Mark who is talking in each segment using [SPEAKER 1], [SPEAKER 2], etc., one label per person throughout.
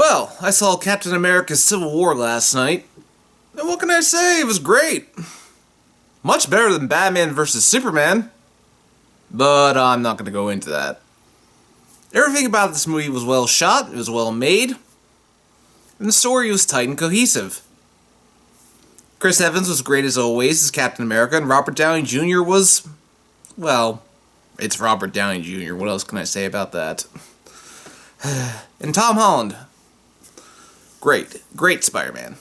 [SPEAKER 1] Well, I saw Captain America Civil War last night, and what can I say? It was great. Much better than Batman vs. Superman. But I'm not going to go into that. Everything about this movie was well shot, it was well made, and the story was tight and cohesive. Chris Evans was great as always as Captain America, and Robert Downey Jr. was, well, it's Robert Downey Jr. What else can I say about that? And Tom Holland. Great Spider-Man.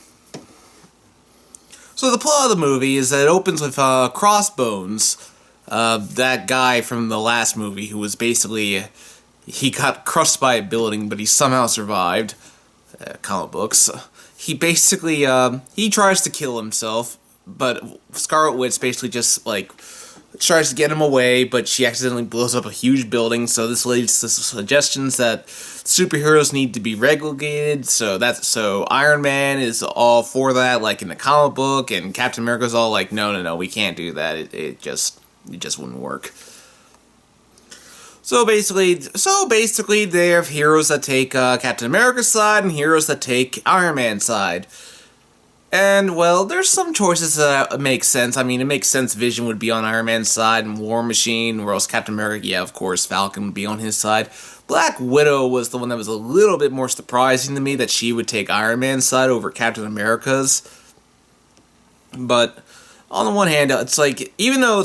[SPEAKER 1] So the plot of the movie is that it opens with Crossbones, that guy from the last movie who was basically, he got crushed by a building, but he somehow survived. Comic books. He basically, he tries to kill himself, but Scarlet Witch basically just, tries to get him away, but she accidentally blows up a huge building, so this leads to suggestions that superheroes need to be regulated, so Iron Man is all for that, like in the comic book, and Captain America's all like, no, we can't do that, it just wouldn't work. So basically, they have heroes that take Captain America's side, and heroes that take Iron Man's side. And, well, there's some choices that make sense. I mean, it makes sense Vision would be on Iron Man's side, and War Machine, whereas Captain America, yeah, of course, Falcon would be on his side. Black Widow was the one that was a little bit more surprising to me, that she would take Iron Man's side over Captain America's. But, on the one hand, it's like, even though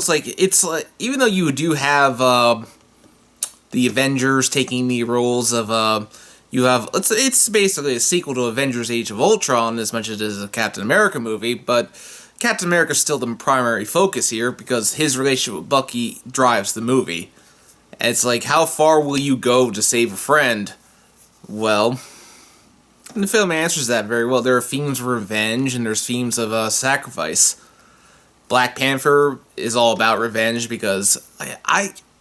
[SPEAKER 1] you do have, the Avengers taking the roles of, it's basically a sequel to Avengers Age of Ultron as much as it is a Captain America movie, but Captain America's still the primary focus here because his relationship with Bucky drives the movie. And it's like, how far will you go to save a friend? Well, and the film answers that very well. There are themes of revenge and there's themes of sacrifice. Black Panther is all about revenge because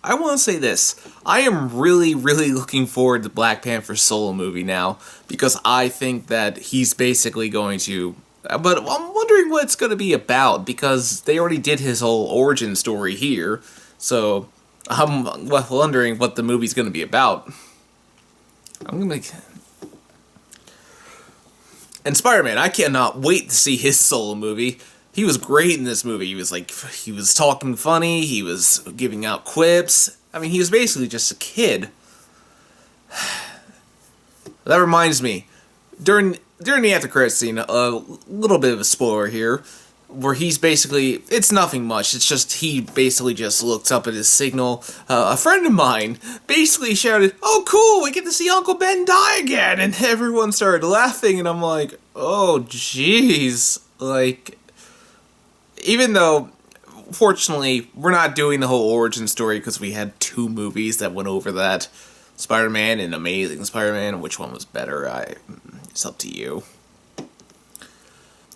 [SPEAKER 1] I want to say this. I am really looking forward to Black Panther's solo movie now, because I think that he's basically going to... But I'm wondering what it's going to be about, because they already did his whole origin story here, so I'm wondering what the movie's going to be about. And Spider-Man, I cannot wait to see his solo movie. He was great in this movie. He was talking funny, he was giving out quips. I mean, he was basically just a kid. That reminds me, during the after credits scene, a little bit of a spoiler here, where he's basically, it's nothing much, it's just, he basically just looks up at his signal. A friend of mine basically shouted, "Oh cool, we get to see Uncle Ben die again," and everyone started laughing, and I'm like, oh jeez, even though, fortunately, we're not doing the whole origin story because we had 2 movies that went over that. Spider-Man and Amazing Spider-Man, which one was better? It's up to you.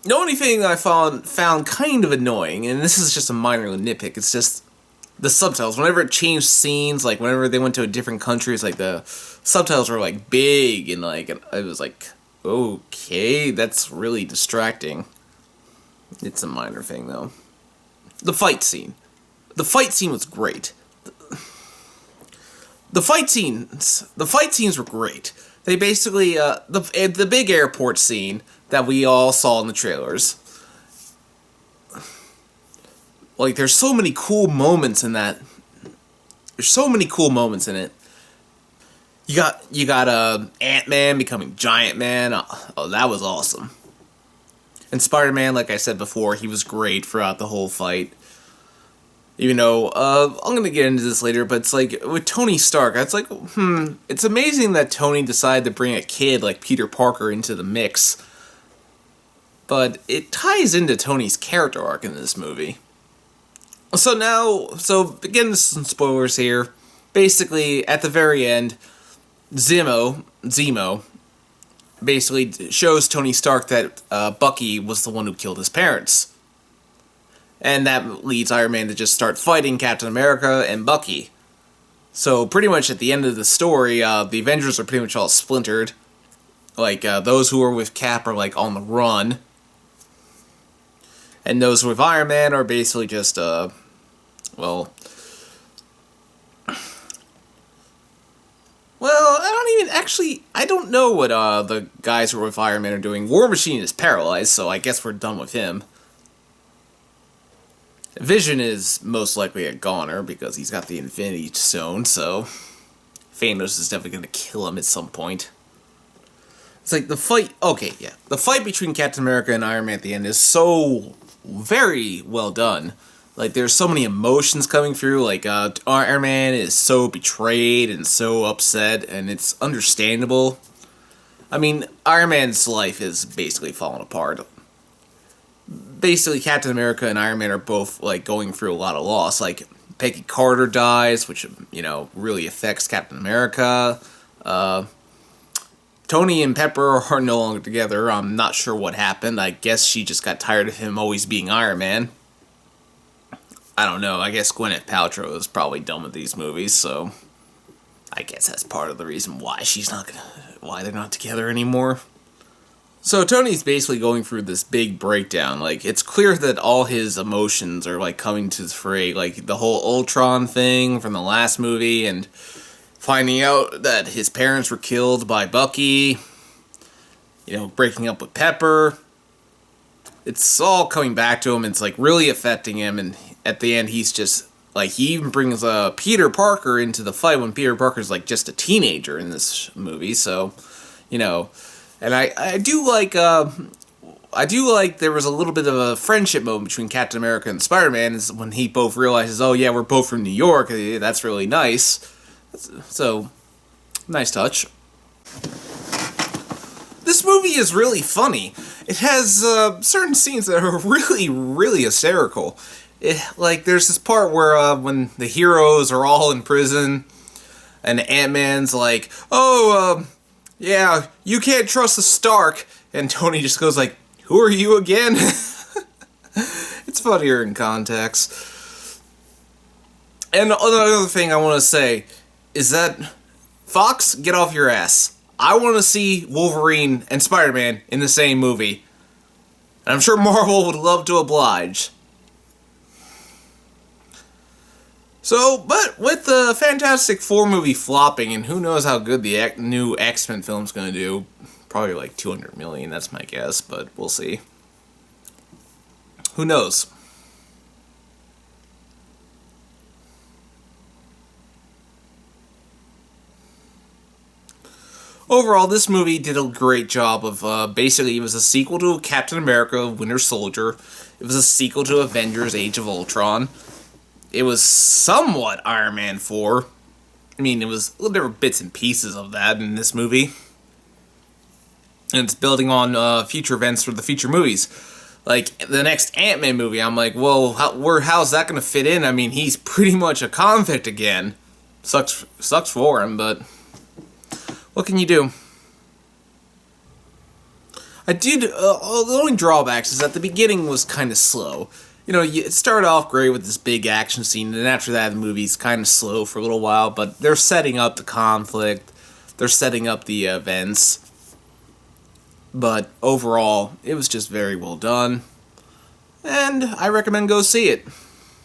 [SPEAKER 1] The only thing I found kind of annoying, and this is just a minor nitpick, it's just the subtitles. Whenever it changed scenes, whenever they went to a different country, it's the subtitles were big, and it was okay, that's really distracting. It's a minor thing, though. The fight scene. The fight scene was great. The fight scenes were great. They basically, the big airport scene that we all saw in the trailers. There's so many cool moments in that. There's so many cool moments in it. You got Ant-Man becoming Giant Man. Oh, that was awesome. And Spider-Man, like I said before, he was great throughout the whole fight. Even though, I'm gonna get into this later, but it's with Tony Stark, it's it's amazing that Tony decided to bring a kid like Peter Parker into the mix. But it ties into Tony's character arc in this movie. So again, this is some spoilers here. Basically, at the very end, Zemo, basically shows Tony Stark that Bucky was the one who killed his parents. And that leads Iron Man to just start fighting Captain America and Bucky. So pretty much at the end of the story, the Avengers are pretty much all splintered. Those who are with Cap are on the run. And those with Iron Man are basically just, Well, I don't know what the guys who are with Iron Man are doing. War Machine is paralyzed, so I guess we're done with him. Vision is most likely a goner because he's got the Infinity Stone, so Thanos is definitely going to kill him at some point. It's like the fight, okay, yeah. The fight between Captain America and Iron Man at the end is so very well done. Like, there's so many emotions coming through, like, Iron Man is so betrayed and so upset, and it's understandable. I mean, Iron Man's life is basically falling apart. Basically, Captain America and Iron Man are both, like, going through a lot of loss. Like, Peggy Carter dies, which, really affects Captain America. Tony and Pepper are no longer together. I'm not sure what happened. I guess she just got tired of him always being Iron Man. I don't know. I guess Gwyneth Paltrow is probably done with these movies, so I guess that's part of the reason why why they're not together anymore. So Tony's basically going through this big breakdown. Like, it's clear that all his emotions are, like, coming to the fray. Like, the whole Ultron thing from the last movie, and finding out that his parents were killed by Bucky, breaking up with Pepper. It's all coming back to him. It's, like, really affecting him, and at the end, he's just, like, he even brings Peter Parker into the fight when Peter Parker's, like, just a teenager in this movie, so, and I do like there was a little bit of a friendship moment between Captain America and Spider-Man is when he both realizes, oh yeah, we're both from New York, that's really nice. So, nice touch. This movie is really funny. It has certain scenes that are really, really hysterical. There's this part where when the heroes are all in prison, and Ant-Man's like, yeah, you can't trust the Stark, and Tony just goes like, who are you again? It's funnier in context. And another thing I want to say is that, Fox, get off your ass. I want to see Wolverine and Spider-Man in the same movie. And I'm sure Marvel would love to oblige. So, but with the Fantastic Four movie flopping, and who knows how good the new X-Men film's gonna do, probably like 200 million, that's my guess, but we'll see. Who knows? Overall, this movie did a great job of, basically, it was a sequel to Captain America, Winter Soldier. It was a sequel to Avengers, Age of Ultron. It was somewhat Iron Man 4. I mean, there were bits and pieces of that in this movie. And it's building on future events for the future movies. Like, the next Ant-Man movie, I'm like, well, how's that going to fit in? I mean, he's pretty much a convict again. Sucks for him, but what can you do? The only drawbacks is that the beginning was kind of slow. It started off great with this big action scene, and after that, the movie's kind of slow for a little while, but they're setting up the conflict, they're setting up the events, but overall, it was just very well done, and I recommend go see it.